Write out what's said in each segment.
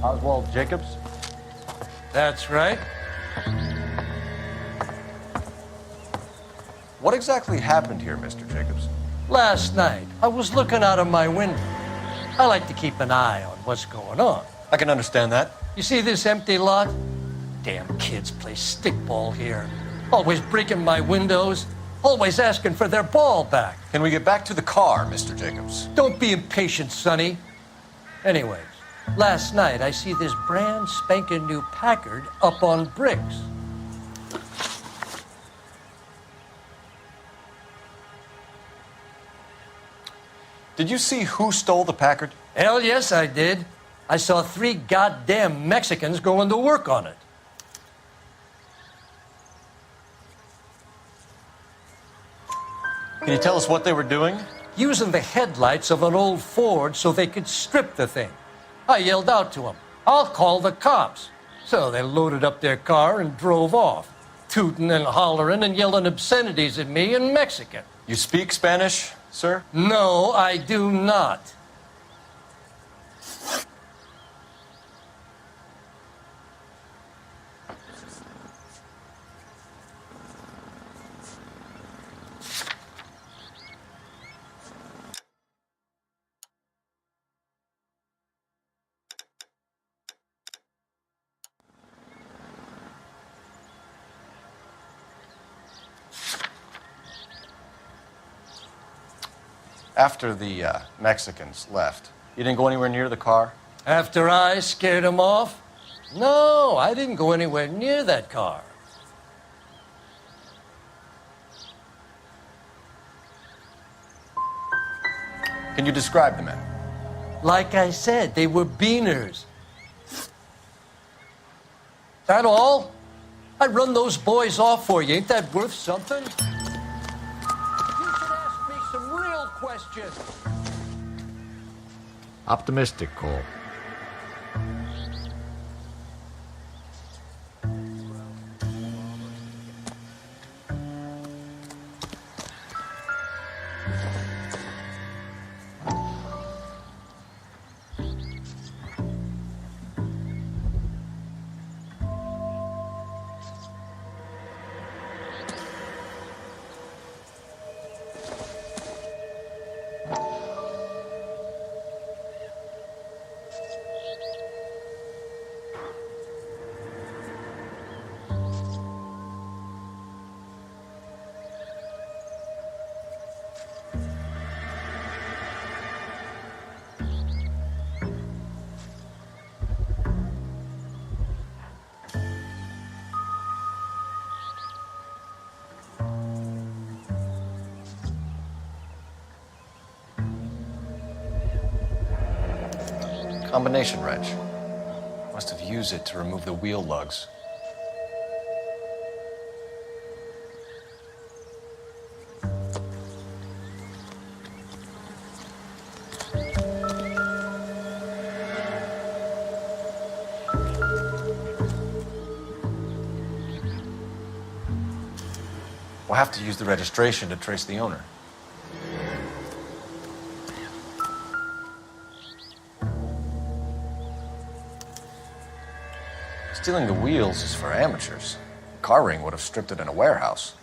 Oswald Jacobs? That's right. What exactly happened here, Mr. Jacobs? Last night, I was looking out of my window. I like to keep an eye on what's going on. I can understand that. You see this empty lot? Damn kids play stickball here. Always breaking my windows. Always asking for their ball back. Can we get back to the car, Mr. Jacobs? Don't be impatient, Sonny. Anyways, last night I see this brand spanking new Packard up on bricks. Did you see who stole the Packard? Hell yes, I did. I saw 3 goddamn Mexicans going to work on it. Can you tell us what they were doing? Using the headlights of an old Ford so they could strip the thing. I yelled out to them, "I'll call the cops." So they loaded up their car and drove off, tooting and hollering and yelling obscenities at me in Mexican. You speak Spanish, sir? No, I do not. After the Mexicans left, you didn't go anywhere near the car? After I scared them off? No, I didn't go anywhere near that car. Can you describe the men? Like I said, they were beaners. That all? I run those boys off for you. Ain't that worth something? You should ask me some real questions. Optimistic, Cole. Combination wrench. Must have used it to remove the wheel lugs. We'll have to use the registration to trace the owner. Stealing the wheels is for amateurs. Car ring would have stripped it in a warehouse.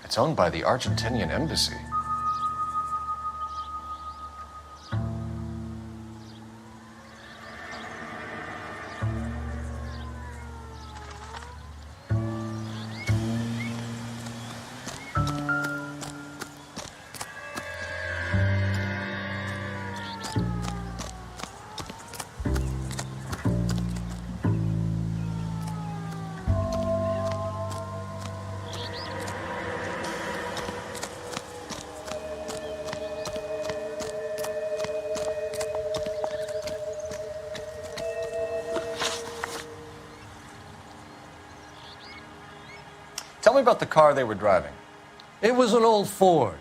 It's owned by the Argentinian embassy. Tell me about the car they were driving. It was an old Ford.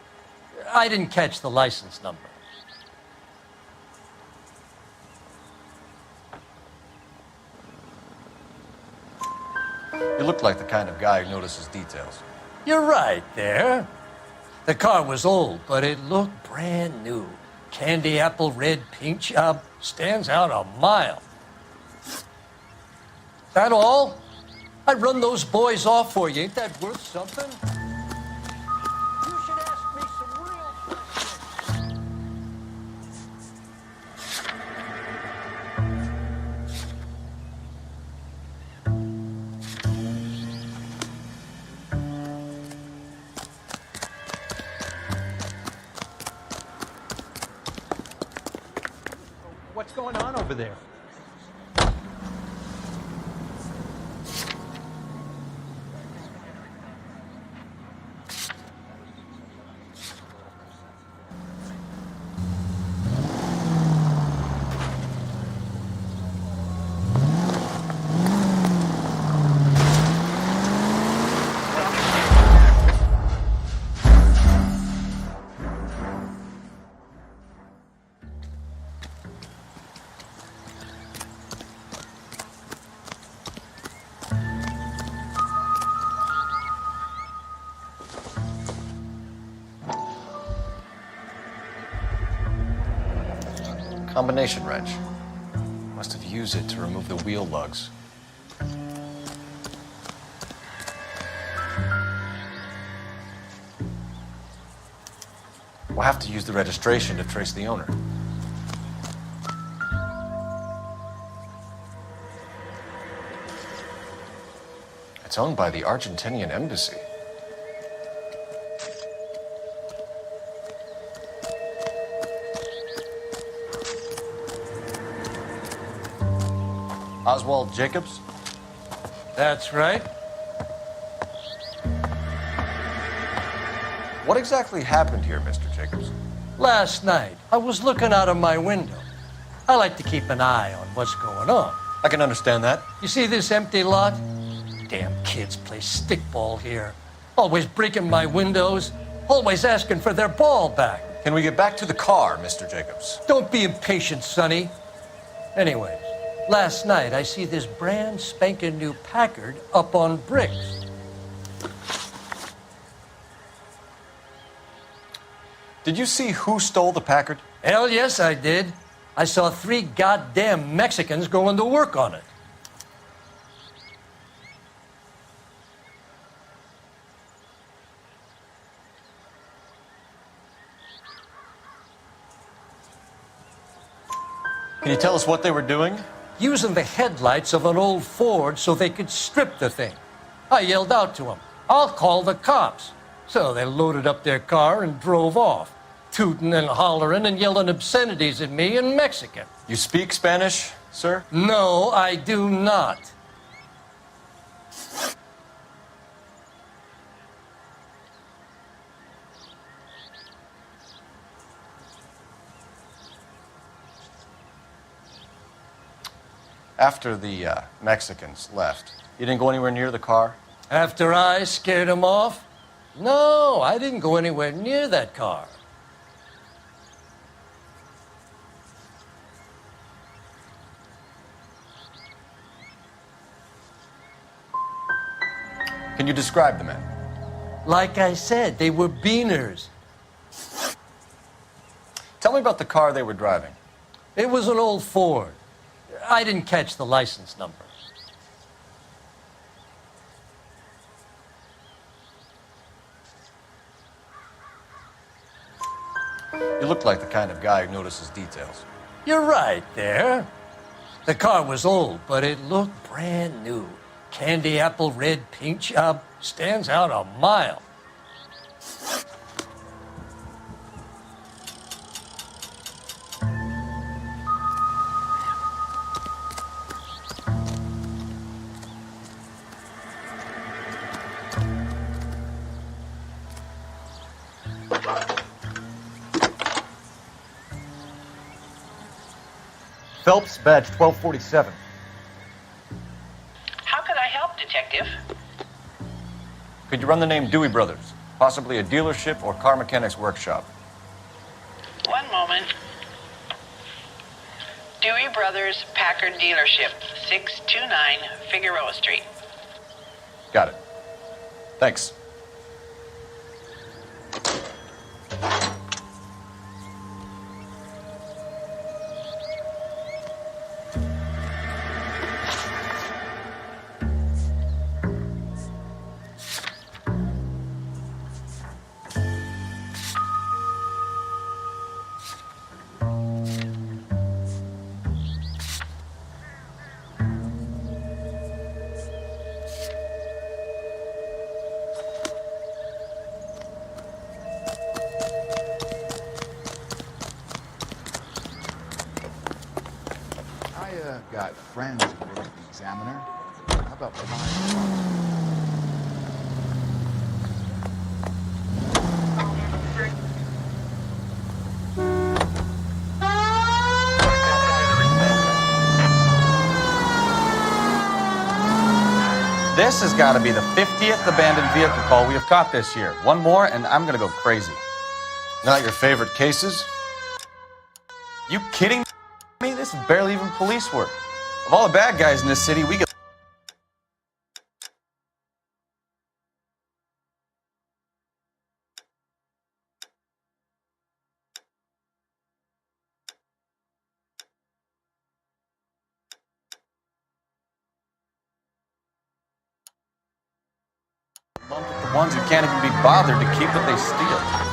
I didn't catch the license number. You look like the kind of guy who notices details. You're right there. The car was old, but it looked brand new. Candy apple red paint job stands out a mile. That all? I run those boys off for you. Ain't that worth something? You should ask me some real questions. What's going on over there? Combination wrench. Must have used it to remove the wheel lugs. We'll have to use the registration to trace the owner. It's owned by the Argentinian embassy. Oswald Jacobs? That's right. What exactly happened here, Mr. Jacobs? Last night, I was looking out of my window. I like to keep an eye on what's going on. I can understand that. You see this empty lot? Damn kids play stickball here. Always breaking my windows, always asking for their ball back. Can we get back to the car, Mr. Jacobs? Don't be impatient, Sonny. Anyways, last night I see this brand spanking new Packard up on bricks. Did you see who stole the Packard? Hell yes, I did. I saw 3 goddamn Mexicans going to work on it. Can you tell us what they were doing? Using the headlights of an old Ford so they could strip the thing. I yelled out to them, "I'll call the cops." So they loaded up their car and drove off, tooting and hollering and yelling obscenities at me in Mexican. You speak Spanish, sir? No, I do not. After the Mexicans left, you didn't go anywhere near the car? After I scared them off? No, I didn't go anywhere near that car. Can you describe the men? Like I said, they were beaners. Tell me about the car they were driving. It was an old Ford. I didn't catch the license number. You look like the kind of guy who notices details. You're right there. The car was old, but it looked brand new. Candy apple red paint job stands out a mile. Phelps, badge 1247. How can I help, Detective? Could you run the name Dewey Brothers? Possibly a dealership or car mechanics workshop. One moment. Dewey Brothers Packard Dealership, 629 Figueroa Street. Got it. Thanks. Got friends who work at the Examiner. How about buying? This has got to be the 50th abandoned vehicle call we have caught this year. One more, and I'm going to go crazy. Not your favorite cases? You kidding me? This is barely even police work. Of all the bad guys in this city, we get lumped with the ones who can't even be bothered to keep what they steal.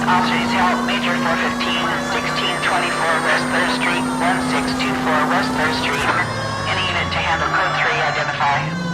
Officers help Major 415, 1624 West 3rd Street, 1624 West 3rd Street. Any unit to handle code 3, identify.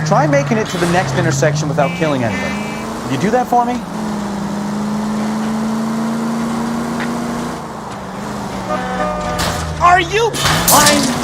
Try making it to the next intersection without killing anybody. Will you do that for me? Are you blind?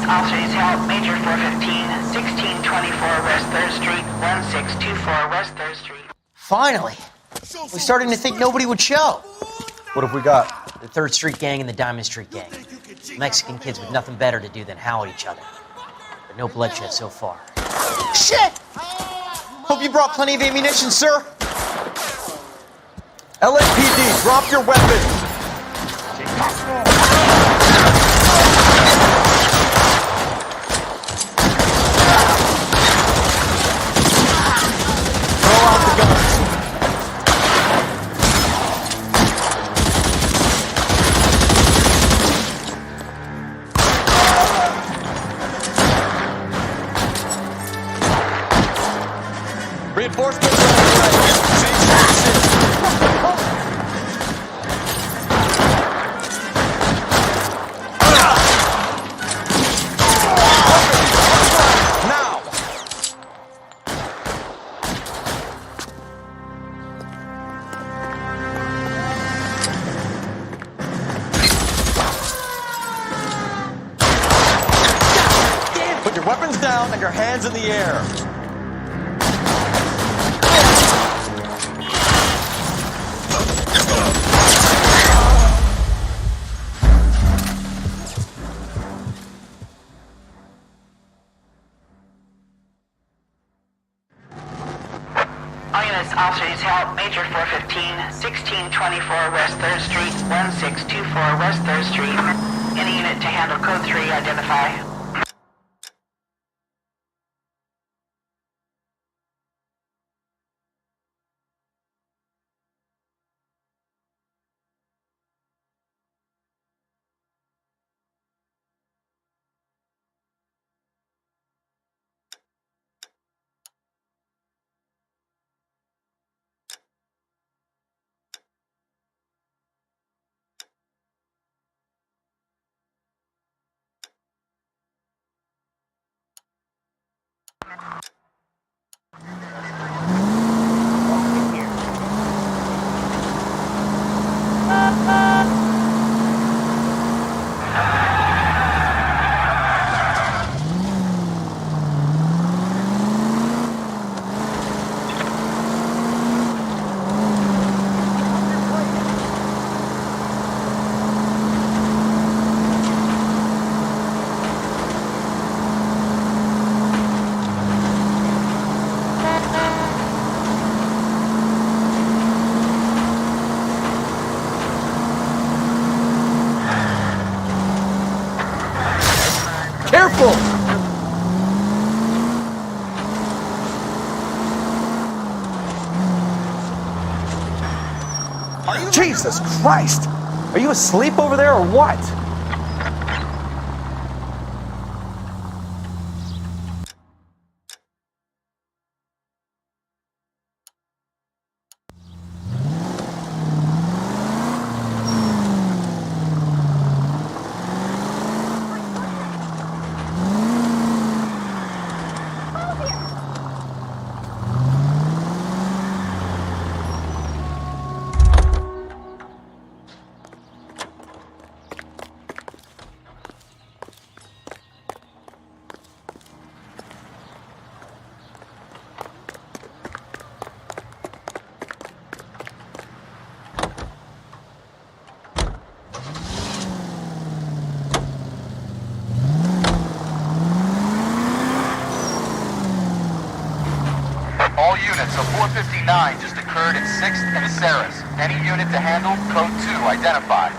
Officers help Major 415, 1624 West 3rd Street, 1624 West 3rd Street. Finally! We're starting to think nobody would show. What have we got? The 3rd Street Gang and the Diamond Street Gang. Mexican kids with nothing better to do than howl at each other. But no bloodshed so far. Shit! Hope you brought plenty of ammunition, sir. LAPD, drop your weapons! Throw out the guns. down and your hands in the air. All units, officers help. Major 415, 1624 West 3rd Street, 1624 West 3rd Street. Any unit to handle code 3, identify. Careful! Jesus Christ! Are you asleep over there or what? All units, a 459 just occurred in 6th and Sarah's. Any unit to handle, code 2, identify.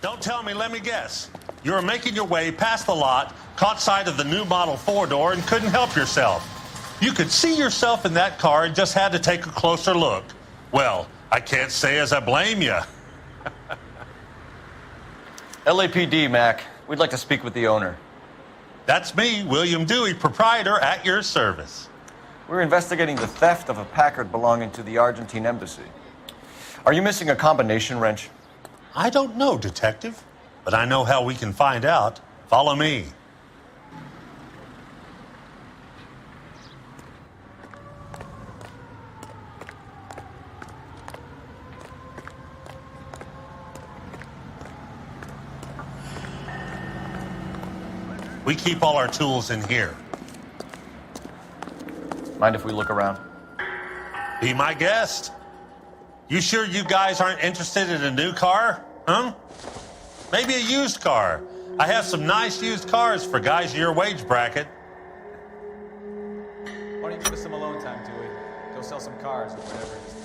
Don't tell me, let me guess. You were making your way past the lot, caught sight of the new model 4-door, and couldn't help yourself. You could see yourself in that car and just had to take a closer look. Well, I can't say as I blame you. LAPD, Mac. We'd like to speak with the owner. That's me, William Dewey, proprietor, at your service. We're investigating the theft of a Packard belonging to the Argentine embassy. Are you missing a combination wrench? I don't know, Detective, but I know how we can find out. Follow me. We keep all our tools in here. Mind if we look around? Be my guest. You sure you guys aren't interested in a new car? Huh? Maybe a used car. I have some nice used cars for guys in your wage bracket. Why don't you give us some alone time, Dewey? Go sell some cars or whatever it is.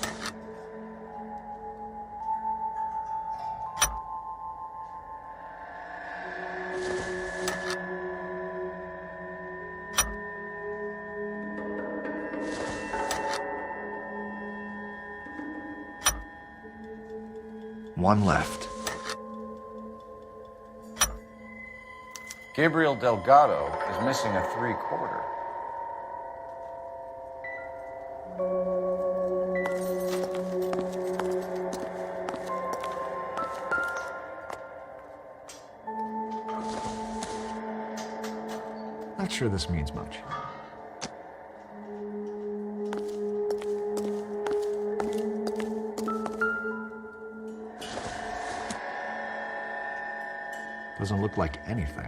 One left. Gabriel Delgado is missing a 3/4. Not sure this means much. Doesn't look like anything.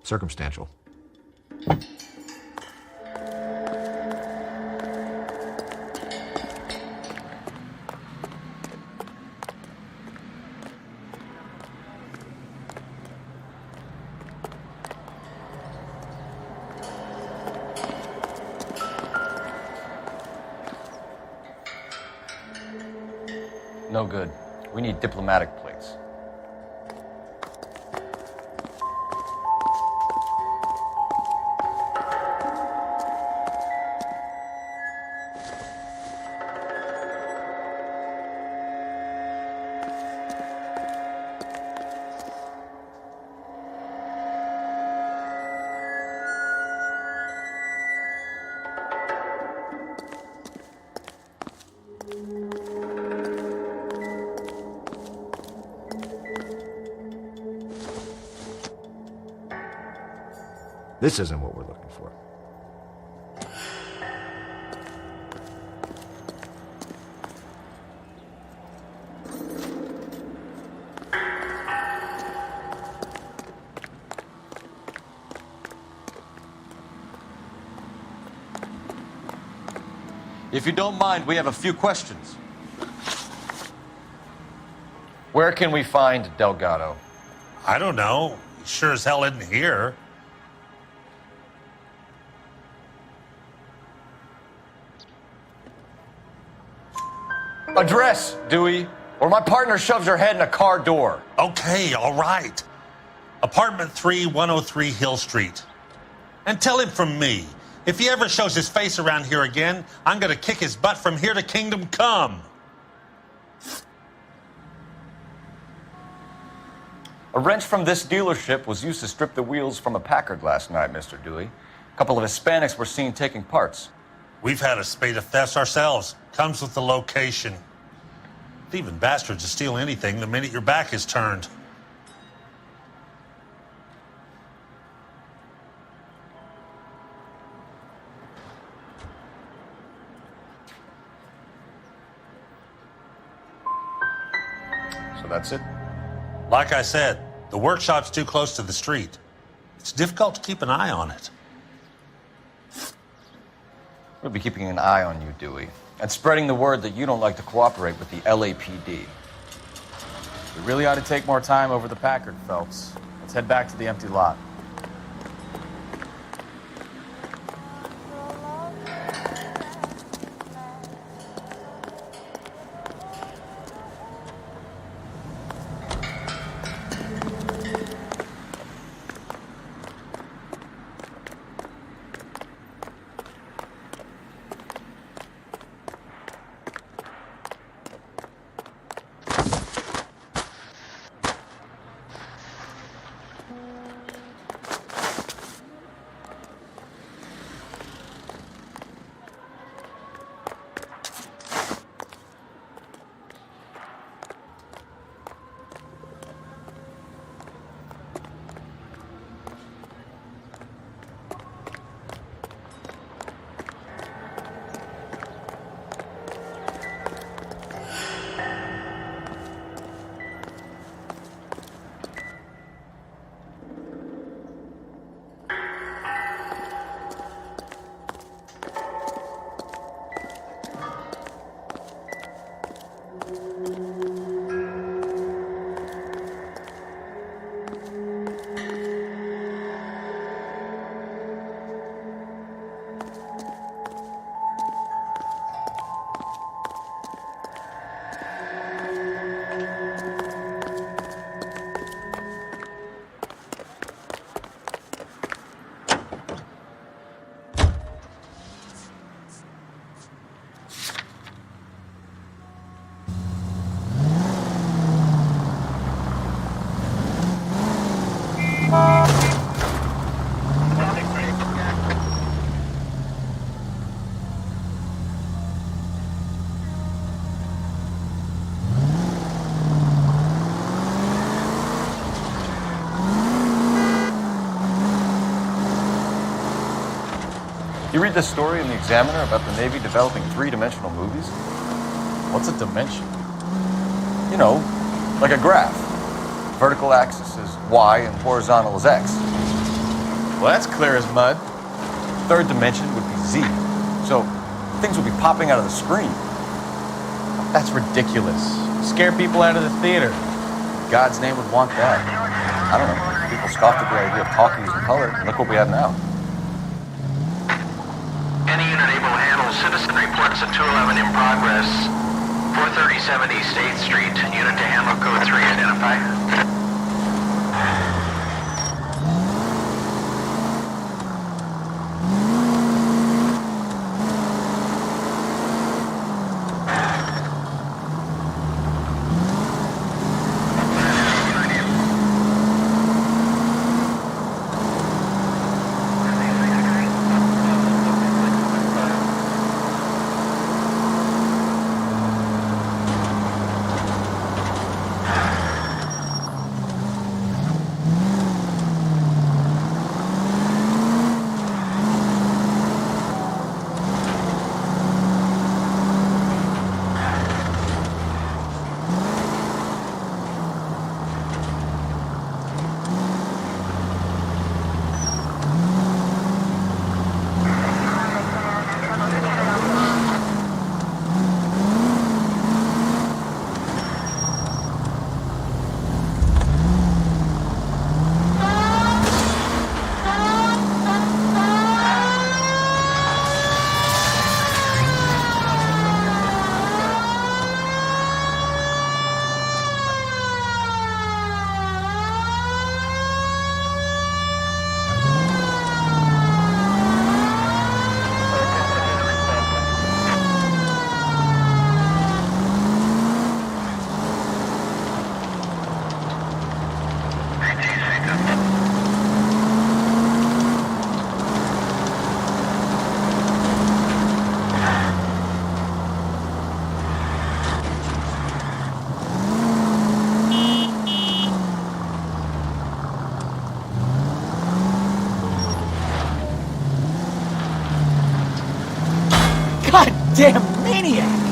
Circumstantial. No good. We need diplomatic plates. This isn't what we're looking for. If you don't mind, we have a few questions. Where can we find Delgado? I don't know. He sure as hell isn't here. Address, Dewey, or my partner shoves her head in a car door. Okay, all right. Apartment 3, 103 Hill Street. And tell him from me, if he ever shows his face around here again, I'm gonna kick his butt from here to Kingdom Come. A wrench from this dealership was used to strip the wheels from a Packard last night, Mr. Dewey. A couple of Hispanics were seen taking parts. We've had a spate of thefts ourselves. Comes with the location. Thieving bastards to steal anything the minute your back is turned. So that's it? Like I said, the workshop's too close to the street. It's difficult to keep an eye on it. We'll be keeping an eye on you, Dewey, and spreading the word that you don't like to cooperate with the LAPD. We really ought to take more time over the Packard, Phelps. Let's head back to the empty lot. You read this story in the Examiner about the Navy developing three-dimensional movies? What's a dimension? You know, like a graph. Vertical axis is Y and horizontal is X. Well, that's clear as mud. Third dimension would be Z. So things would be popping out of the screen. That's ridiculous. Scare people out of the theater. God's name would want that. I don't know. People scoffed at the idea of talkies in color. And look what we have now. Any unit able to handle citizen reports at 211 in progress. 437 East 8th Street. Unit to handle code 3 identify. Damn maniac!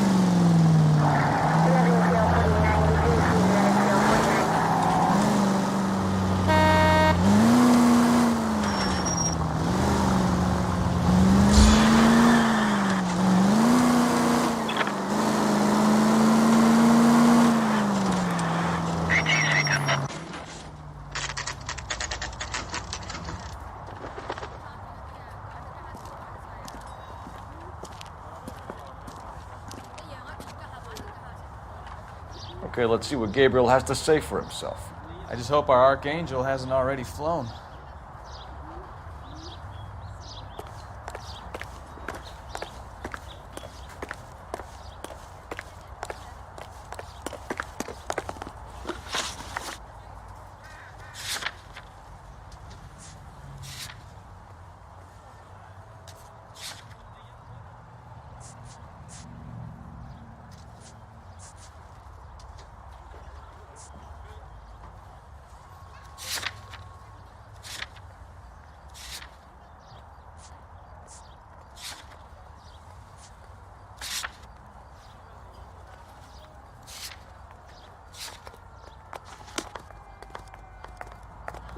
Okay, let's see what Gabriel has to say for himself. I just hope our Archangel hasn't already flown.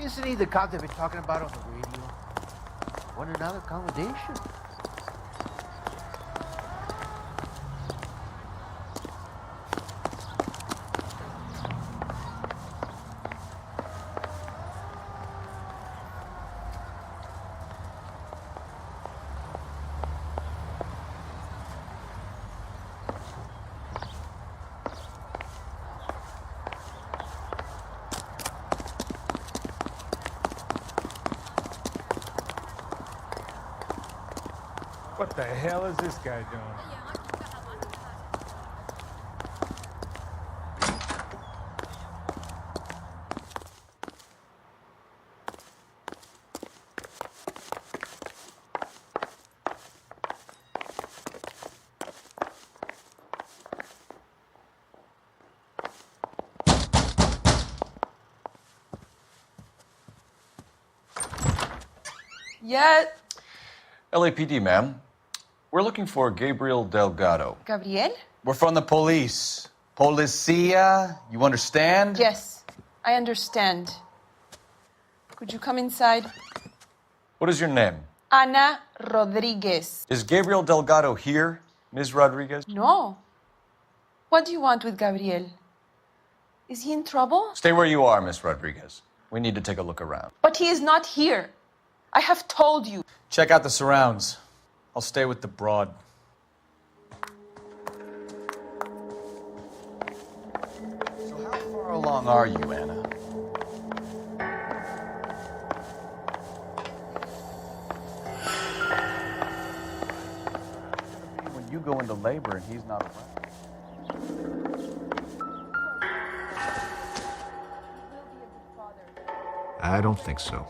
Isn't he the cop they've been talking about on the radio? Want another accommodation? What the hell is this guy doing? Yet. LAPD, ma'am. We're looking for Gabriel Delgado. Gabriel? We're from the police. Policia, you understand? Yes, I understand. Could you come inside? What is your name? Ana Rodriguez. Is Gabriel Delgado here, Ms. Rodriguez? No. What do you want with Gabriel? Is he in trouble? Stay where you are, Ms. Rodriguez. We need to take a look around. But he is not here. I have told you. Check out the surrounds. I'll stay with the broad. So how far along are you, Anna? When you go into labor and he's not around. I don't think so.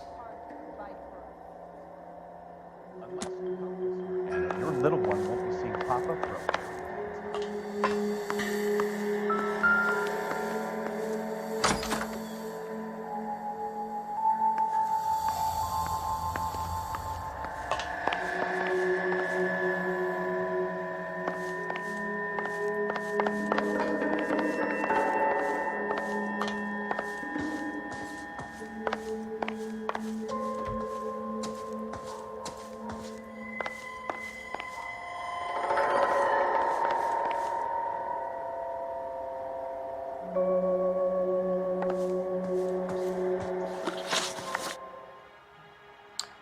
And your little one won't be seeing Papa for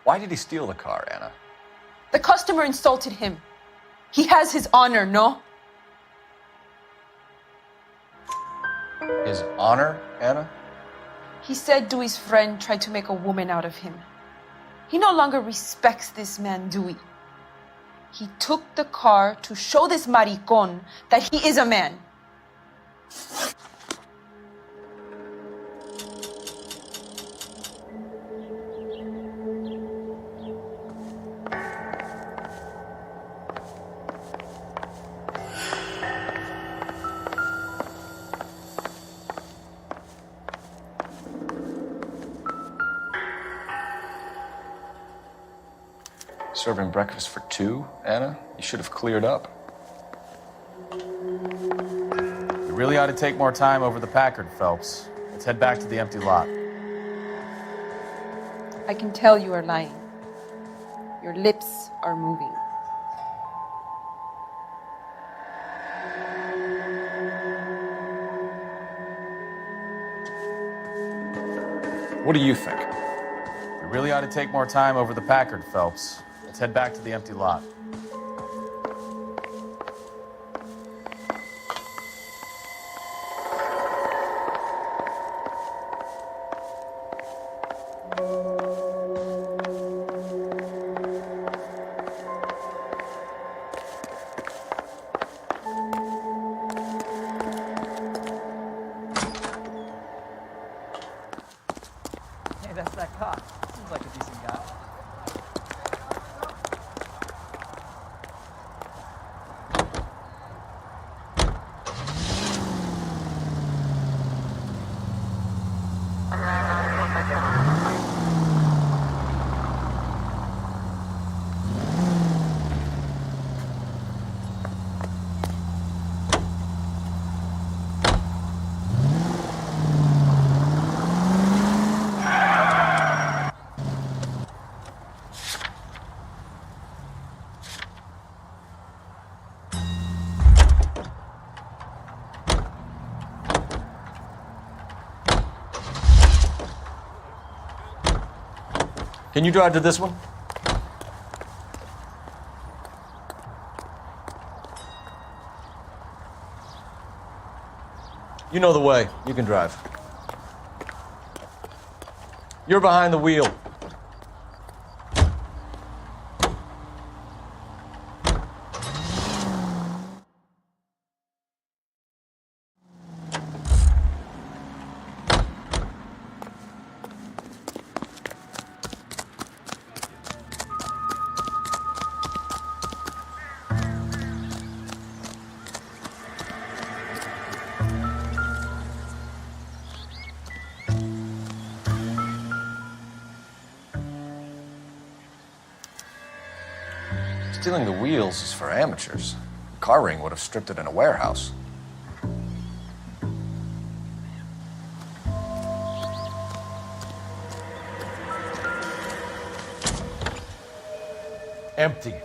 Why did he steal the car, Anna? The customer insulted him. He has his honor, no? His honor, Anna? He said Dewey's friend tried to make a woman out of him. He no longer respects this man, Dewey. He took the car to show this maricón that he is a man. Serving breakfast for two, Anna? You should have cleared up. We really ought to take more time over the Packard, Phelps. Let's head back to the empty lot. I can tell you are lying. Your lips are moving. What do you think? We really ought to take more time over the Packard, Phelps. Let's head back to the empty lot. Hey, that's that cop. Seems like a decent guy. Can you drive to this one? You know the way. You can drive. You're behind the wheel. Stealing the wheels is for amateurs. Car ring would have stripped it in a warehouse. Empty.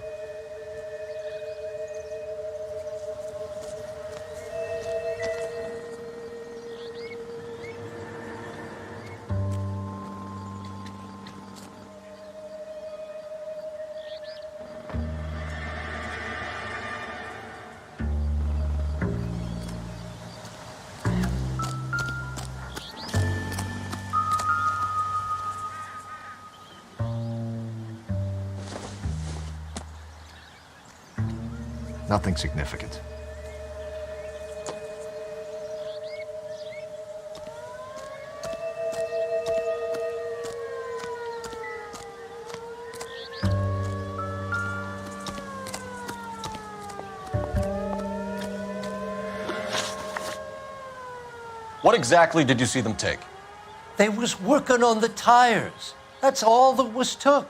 Nothing significant. What exactly did you see them take? They was working on the tires. That's all that was took.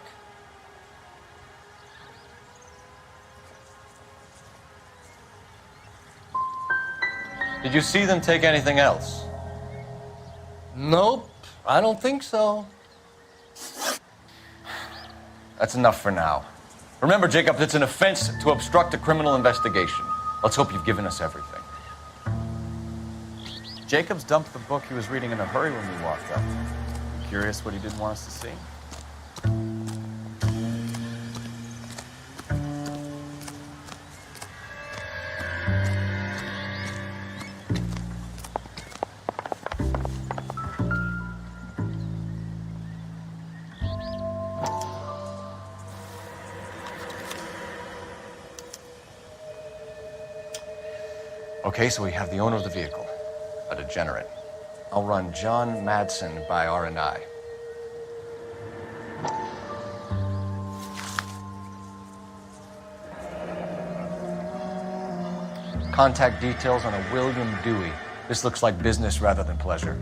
Did you see them take anything else? Nope, I don't think so. That's enough for now. Remember, Jacob, it's an offense to obstruct a criminal investigation. Let's hope you've given us everything. Jacobs dumped the book he was reading in a hurry when we walked up. Curious what he didn't want us to see? Okay, so we have the owner of the vehicle, a degenerate. I'll run John Madsen by R&I. Contact details on a William Dewey. This looks like business rather than pleasure.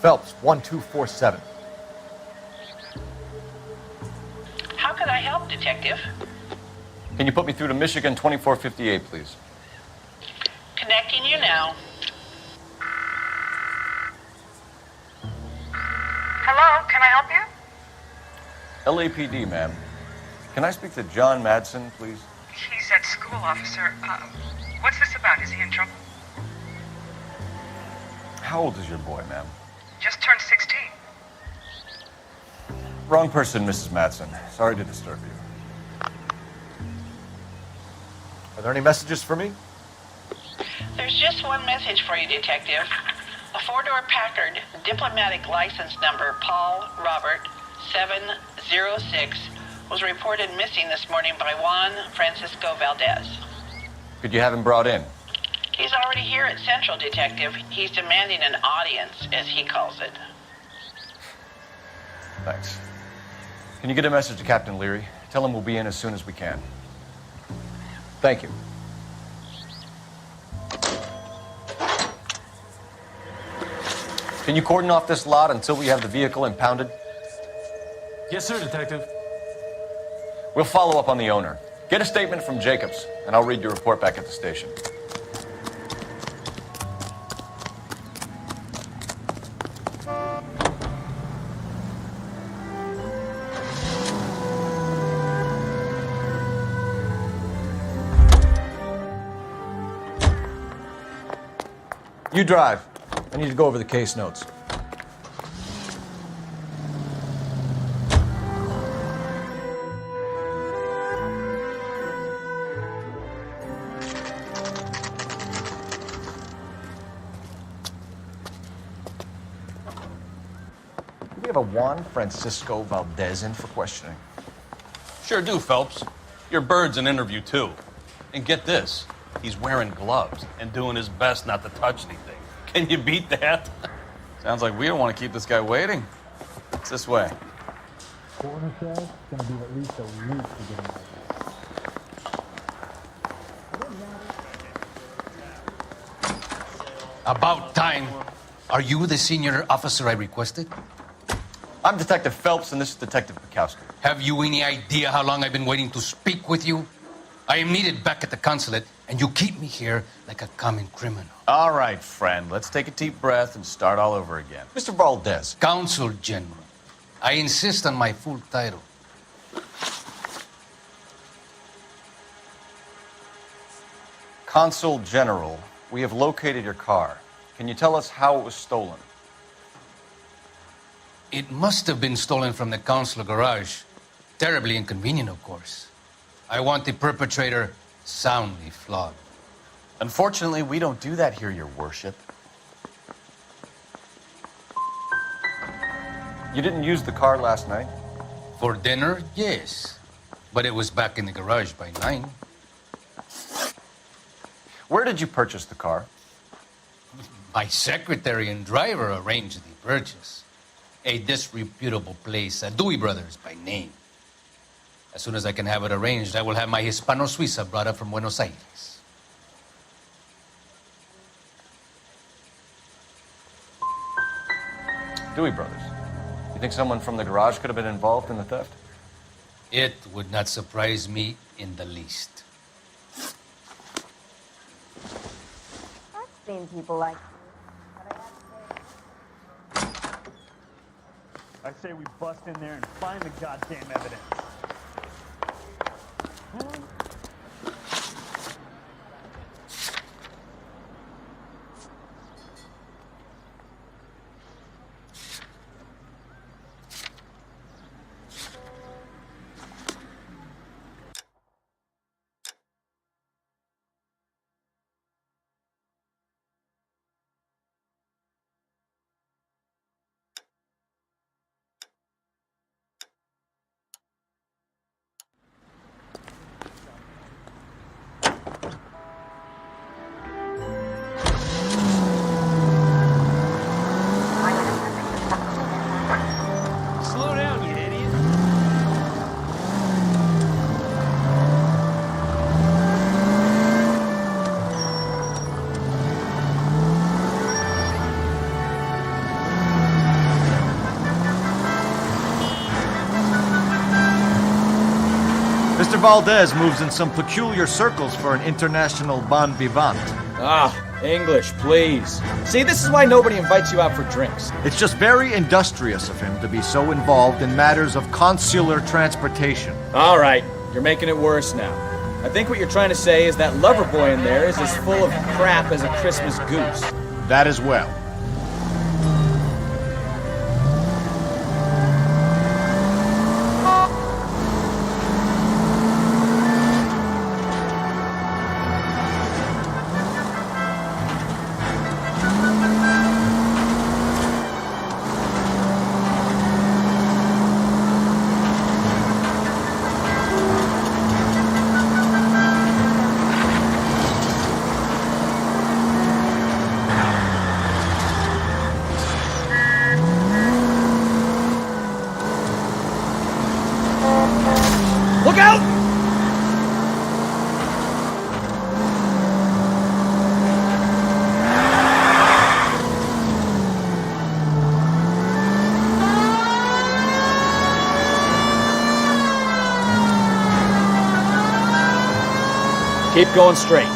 Phelps, 1247. How can I help, Detective? Can you put me through to Michigan 2458, please? Connecting you now. Hello, can I help you? LAPD, ma'am. Can I speak to John Madsen, please? He's at school, officer. What's this about? Is he in trouble? How old is your boy, ma'am? Just turned 16. Wrong person, Mrs. Madsen. Sorry to disturb you. Are there any messages for me? There's just one message for you, Detective. A four-door Packard, diplomatic license number Paul Robert 706, was reported missing this morning by Juan Francisco Valdez. Could you have him brought in? He's already here at Central, Detective. He's demanding an audience, as he calls it. Thanks. Can you get a message to Captain Leary? Tell him we'll be in as soon as we can. Thank you. Can you cordon off this lot until we have the vehicle impounded? Yes, sir, Detective. We'll follow up on the owner. Get a statement from Jacobs, and I'll read your report back at the station. You drive. I need to go over the case notes. Do we have a Juan Francisco Valdez in for questioning? Sure do, Phelps. Your bird's an interview, too. And get this, he's wearing gloves and doing his best not to touch anything. Can you beat that? Sounds like we don't want to keep this guy waiting. It's this way. Coroner says it's gonna be at least a week to get him out. About time. Are you the senior officer I requested? I'm Detective Phelps, and this is Detective Bukowski. Have you any idea how long I've been waiting to speak with you? I am needed back at the consulate, and you keep me here like a common criminal. All right, friend. Let's take a deep breath and start all over again. Mr. Valdez. Consul General. I insist on my full title. Consul General, we have located your car. Can you tell us how it was stolen? It must have been stolen from the consular garage. Terribly inconvenient, of course. I want the perpetrator soundly flogged. Unfortunately, we don't do that here, Your Worship. You didn't use the car last night? For dinner, yes. But it was back in the garage by 9. Where did you purchase the car? My secretary and driver arranged the purchase. A disreputable place, Dewey Brothers by name. As soon as I can have it arranged, I will have my Hispano Suiza brought up from Buenos Aires. Dewey Brothers. You think someone from the garage could have been involved in the theft? It would not surprise me in the least. I've seen people like you. I say we bust in there and find the goddamn evidence. Slow down, you idiot. Mr. Valdez moves in some peculiar circles for an international bon vivant. Ah, English, please. See, this is why nobody invites you out for drinks. It's just very industrious of him to be so involved in matters of consular transportation. All right, you're making it worse now. I think what you're trying to say is that lover boy in there is as full of crap as a Christmas goose. That as well. Look out! Keep going straight.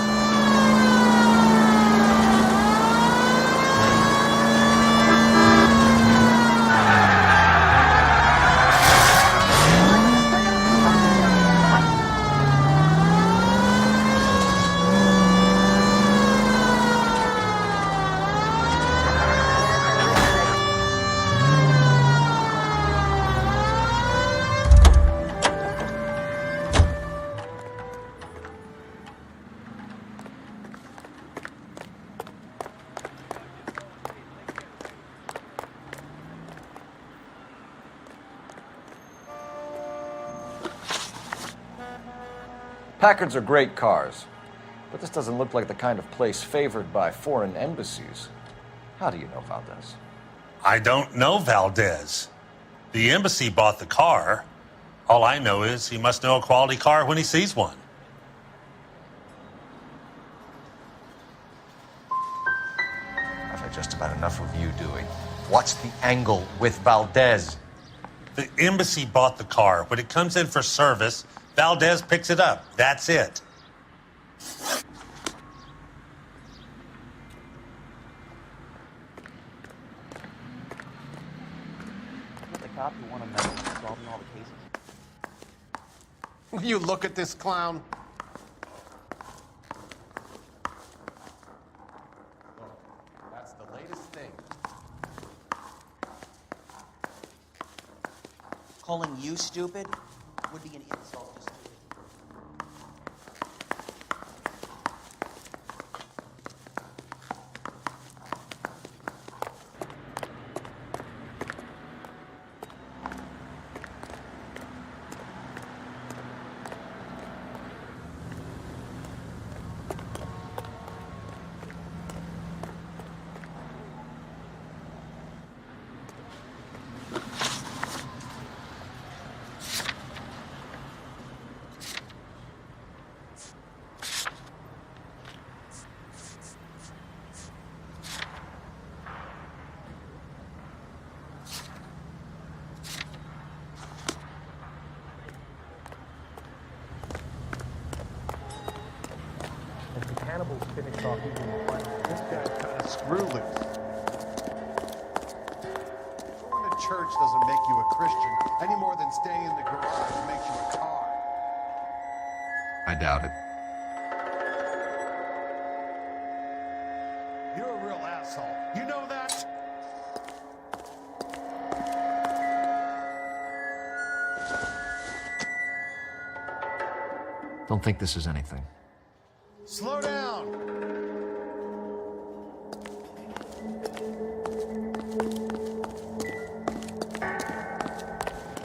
Packards are great cars, but this doesn't look like the kind of place favored by foreign embassies. How do you know Valdez? I don't know Valdez. The embassy bought the car. All I know is he must know a quality car when he sees one. I've had just about enough of you, Dewey. What's the angle with Valdez? The embassy bought the car. When it comes in for service, Valdez picks it up. That's it. The cop who won a medal for solving all the cases. Will you look at this clown? Look, that's the latest thing. Calling you stupid would be an insult to stupid. As the cannibals finished off eating the flesh, This guy's kind of screw loose. Going to church doesn't make you a Christian any more than staying in the garage makes you a car. I doubt it. You're a real asshole. You know that? Don't think this is anything. Slow down.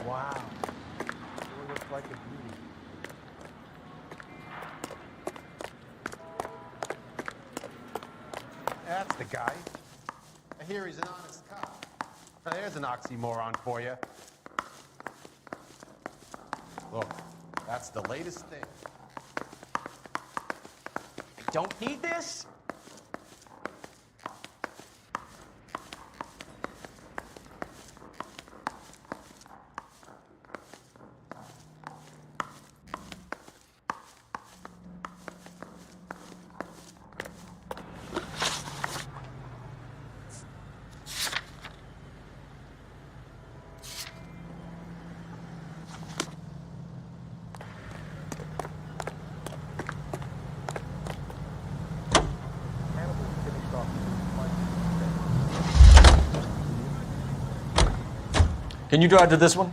Wow. Sure looks like a beauty. That's the guy. I hear he's an honest cop. Now, there's an oxymoron for you. Look, that's the latest thing. I don't need this? cannibals finished off eating the flesh. Can you drive to this one?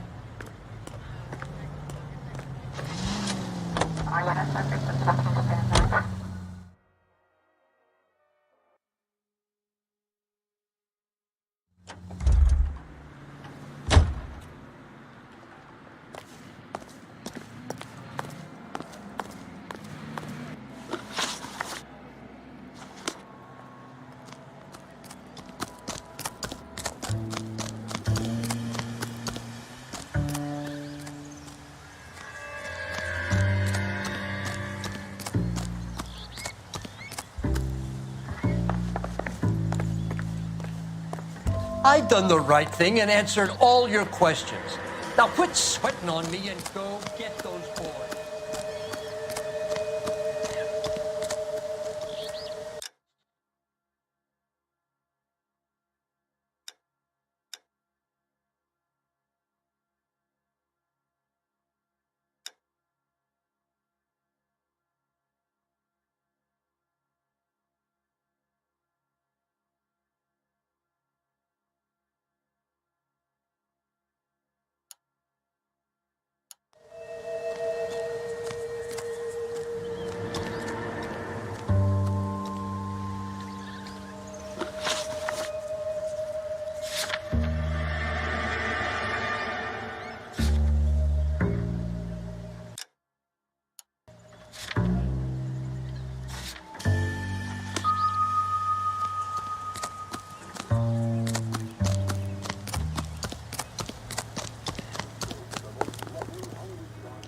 I've done the right thing and answered all your questions. Now quit sweating on me and go get those boys.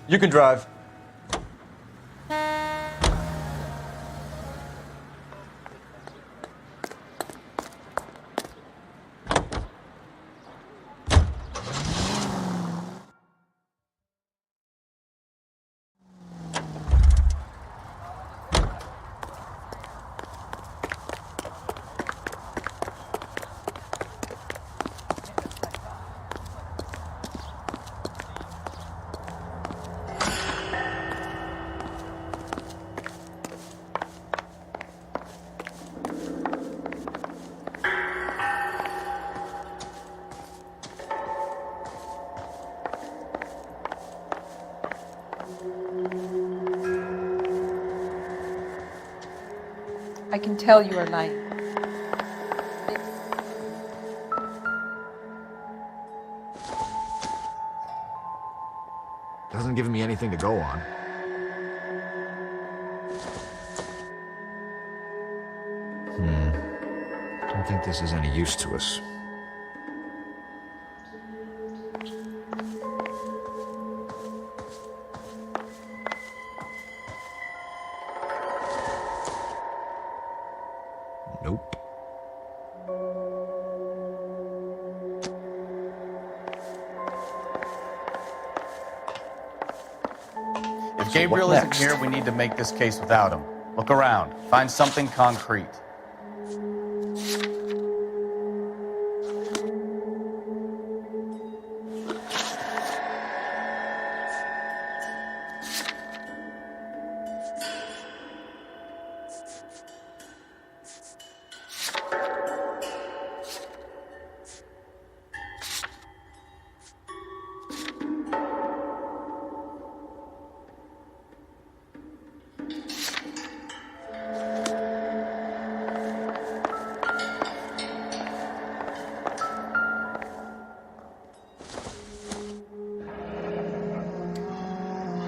You can drive. I can tell you are lying. Doesn't give me anything to go on. Don't think this is any use to us. Nope. If Gabriel isn't here, we need to make this case without him. Look around. Find something concrete.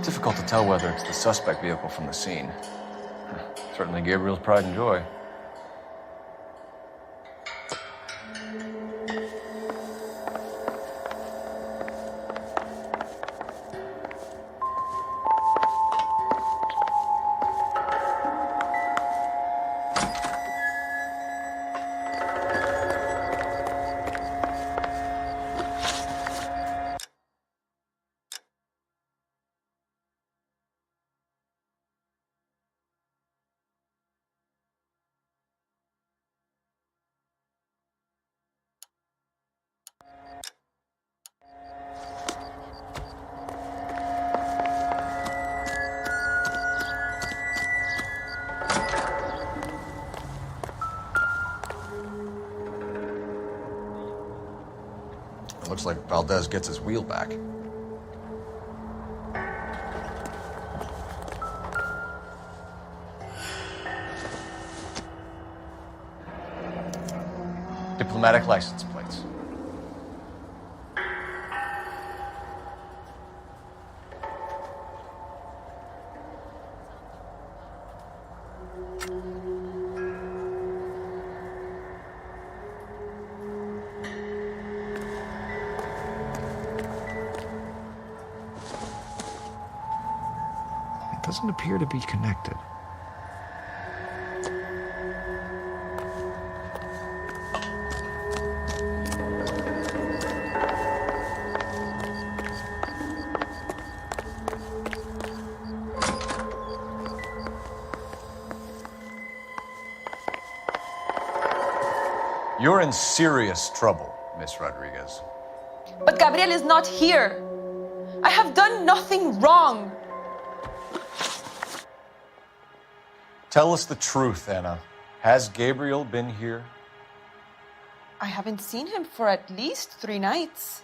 Difficult to tell whether it's the suspect vehicle from the scene. Certainly Gabriel's pride and joy. Looks like Valdez gets his wheel back. Diplomatic license plates. Doesn't appear to be connected. You're in serious trouble, Miss Rodriguez. But Gabriel is not here. I have done nothing wrong. Tell us the truth, Anna. Has Gabriel been here? I haven't seen him for at least 3 nights.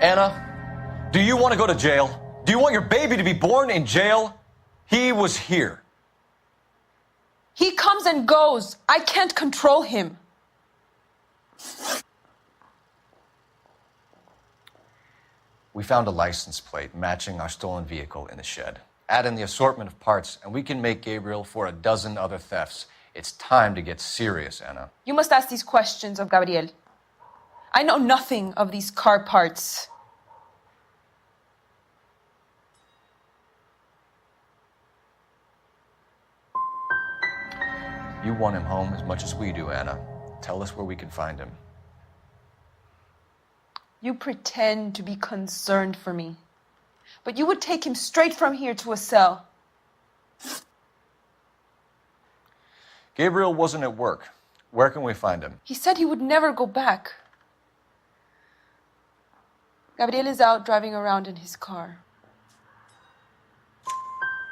Anna, do you want to go to jail? Do you want your baby to be born in jail? He was here. He comes and goes. I can't control him. We found a license plate matching our stolen vehicle in the shed. Add in the assortment of parts, and we can make Gabriel for a dozen other thefts. It's time to get serious, Anna. You must ask these questions of Gabriel. I know nothing of these car parts. You want him home as much as we do, Anna. Tell us where we can find him. You pretend to be concerned for me, but you would take him straight from here to a cell. Gabriel wasn't at work. Where can we find him? He said he would never go back. Gabriel is out driving around in his car.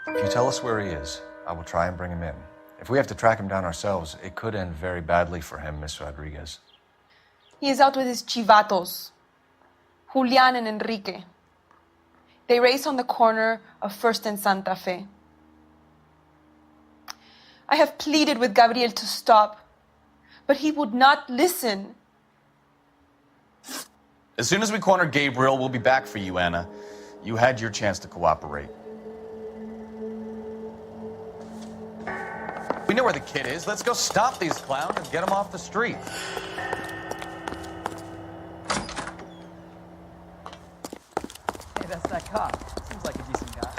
If you tell us where he is, I will try and bring him in. If we have to track him down ourselves, it could end very badly for him, Miss Rodriguez. He is out with his chivatos, Julian and Enrique. They race on the corner of First and Santa Fe. I have pleaded with Gabriel to stop, but he would not listen. As soon as we corner Gabriel, we'll be back for you, Anna. You had your chance to cooperate. We know where the kid is. Let's go stop these clowns and get him off the street. Hey, that's that cop. Seems like a decent guy.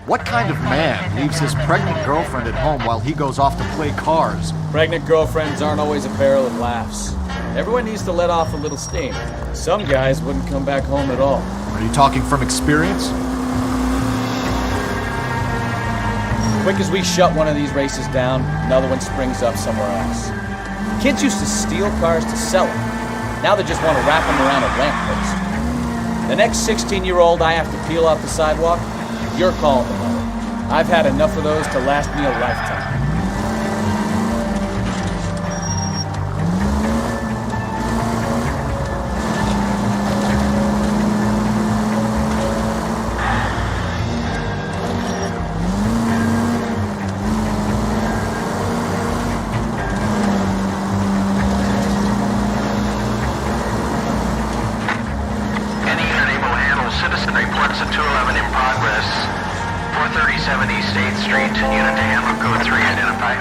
What kind of man leaves his pregnant girlfriend at home while he goes off to play cars? Pregnant girlfriends aren't always a barrel of laughs. Everyone needs to let off a little steam. Some guys wouldn't come back home at all. Are you talking from experience? Quick as we shut one of these races down, another one springs up somewhere else. Kids used to steal cars to sell them. Now they just want to wrap them around a lamppost. The next 16-year-old I have to peel off the sidewalk, you're calling the mother. I've had enough of those to last me a lifetime. Any unit able to handle citizen reports at 211 in progress. 437 East 8th Street, unit to handle code 3 identified.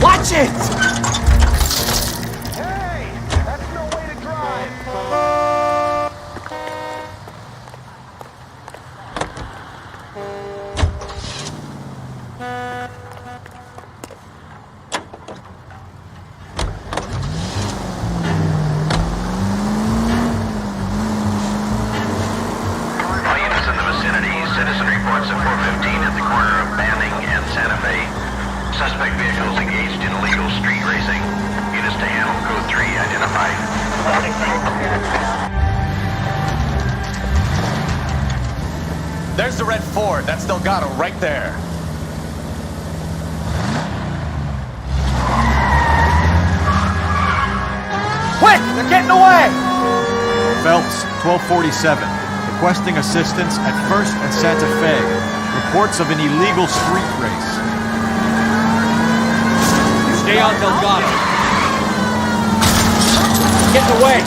Watch it! Hey! That's no way to drive! All units in the vicinity, citizen reports at 415 at the corner of Banning and Santa Fe. Suspect vehicles engaged in illegal street racing. Units to handle code 3 identified. There's the red Ford. That's Delgado right there. Quick! They're getting away! Phelps, 1247. Requesting assistance at 1st and Santa Fe. Reports of an illegal street race. Stay on Delgado. Get in the way.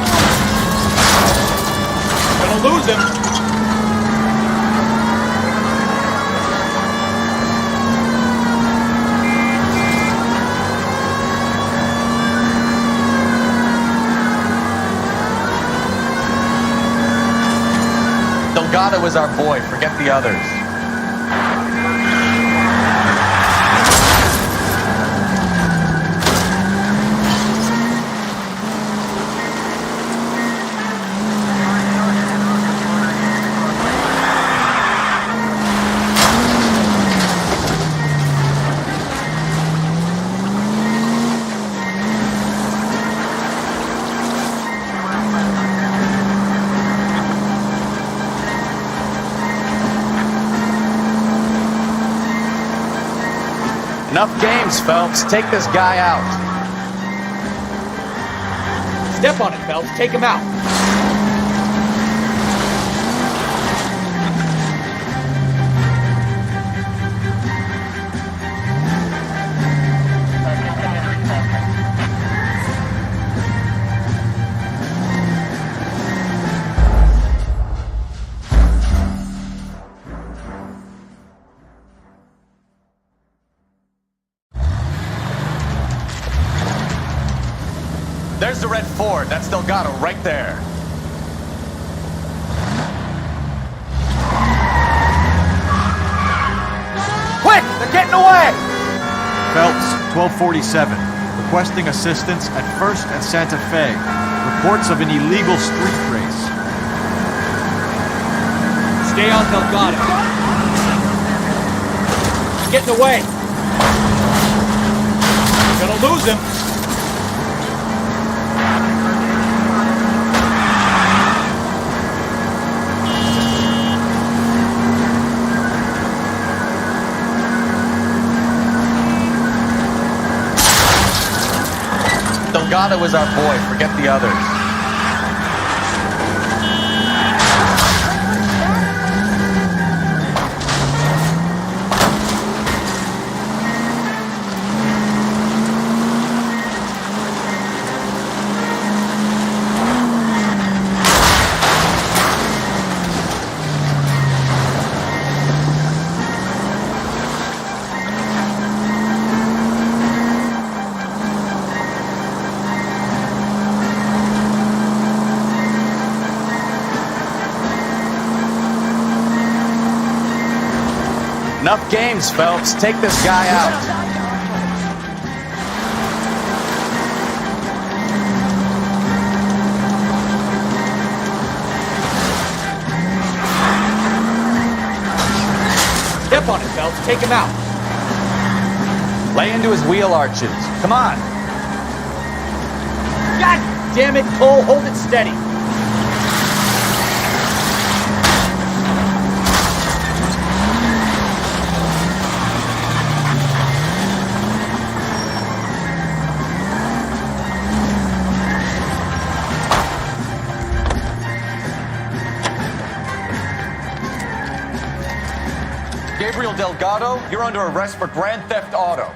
Gonna lose him. Delgado is our boy. Forget the others. Enough games, Phelps. Take this guy out. Step on it, Phelps. Take him out. There's the red Ford. That's Delgado right there. Quick! They're getting away! Phelps, 1247. Requesting assistance at 1st and Santa Fe. Reports of an illegal street race. Stay on Delgado. Get in the way. Gonna lose him. Delgado is our boy. Forget the others. Enough games, Phelps. Take this guy out. Step on it, Phelps. Take him out. Lay into his wheel arches. Come on. God damn it, Cole. Hold it steady. Gabriel Delgado, you're under arrest for grand theft auto.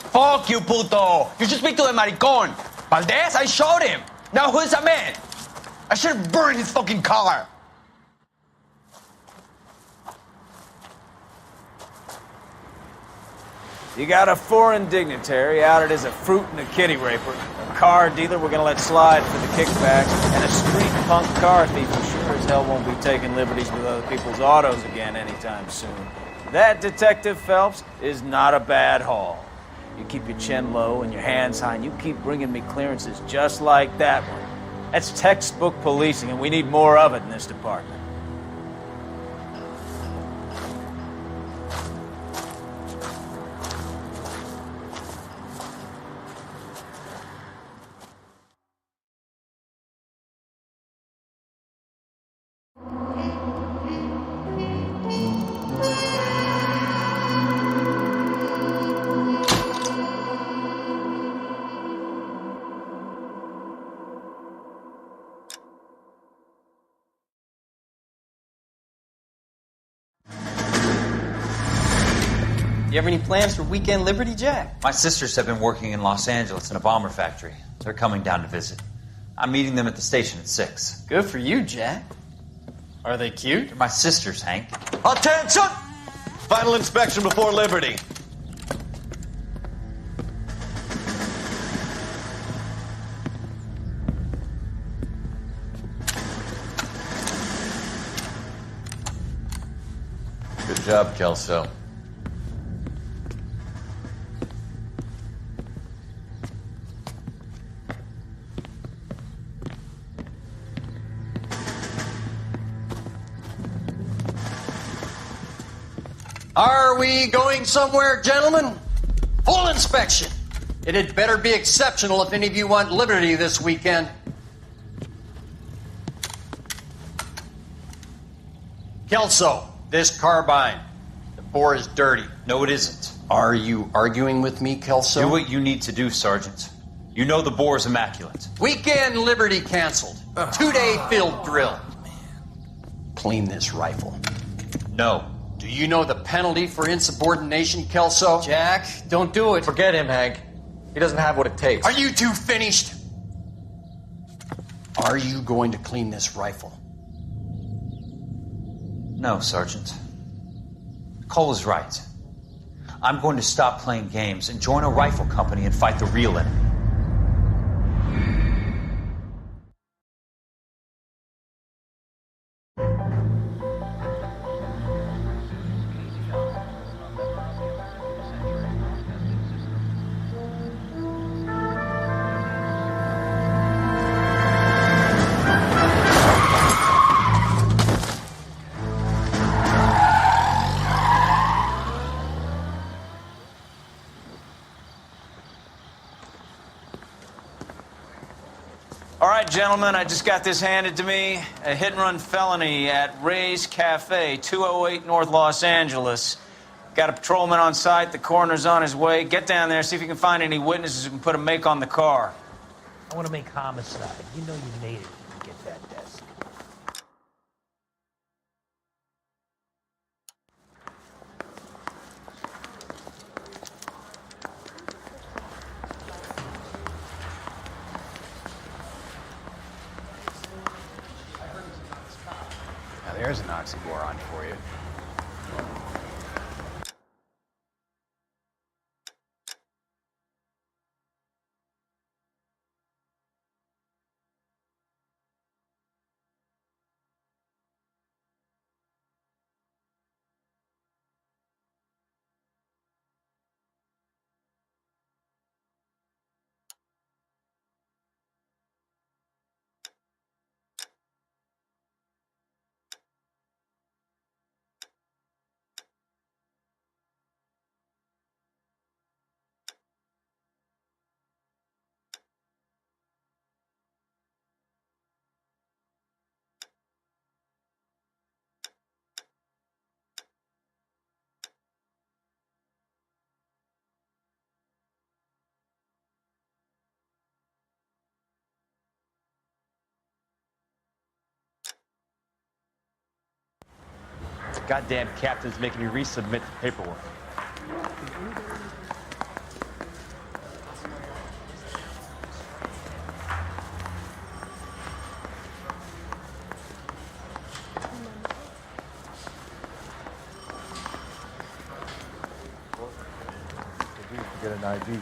Fuck you, puto! You should speak to the maricon. Valdez, I shot him. Now who's a man? I should have burned his fucking car. You got a foreign dignitary outed as a fruit and a kitty raper, a car dealer we're gonna let slide for the kickbacks, and a street punk car thief who sure as hell won't be taking liberties with other people's autos again anytime soon. That, Detective Phelps, is not a bad haul. You keep your chin low and your hands high, and you keep bringing me clearances just like that one. That's textbook policing, and we need more of it in this department. You have any plans for Weekend Liberty, Jack? My sisters have been working in Los Angeles in a bomber factory. They're coming down to visit. I'm meeting them at the station at 6. Good for you, Jack. Are they cute? They're my sisters, Hank. Attention! Final inspection before Liberty. Good job, Kelso. Are we going somewhere, gentlemen? Full inspection. It had better be exceptional if any of you want liberty this weekend. Kelso, this carbine. The bore is dirty. No, it isn't. Are you arguing with me, Kelso? Do what you need to do, Sergeant. You know the bore is immaculate. Weekend liberty canceled. 2-day field drill. Clean this rifle. No. Do you know the penalty for insubordination, Kelso? Jack, don't do it. Forget him, Hank. He doesn't have what it takes. Are you two finished? Are you going to clean this rifle? No, Sergeant. Cole is right. I'm going to stop playing games and join a rifle company and fight the real enemy. All right, gentlemen, I just got this handed to me. A hit-and-run felony at Ray's Cafe, 208 North Los Angeles. Got a patrolman on site. The coroner's on his way. Get down there, see if you can find any witnesses who can put a make on the car. I want to make homicide. You know you made it if you get that desk. Now there's an oxymoron for you. Goddamn captain's making me resubmit the paperwork. Get an ID.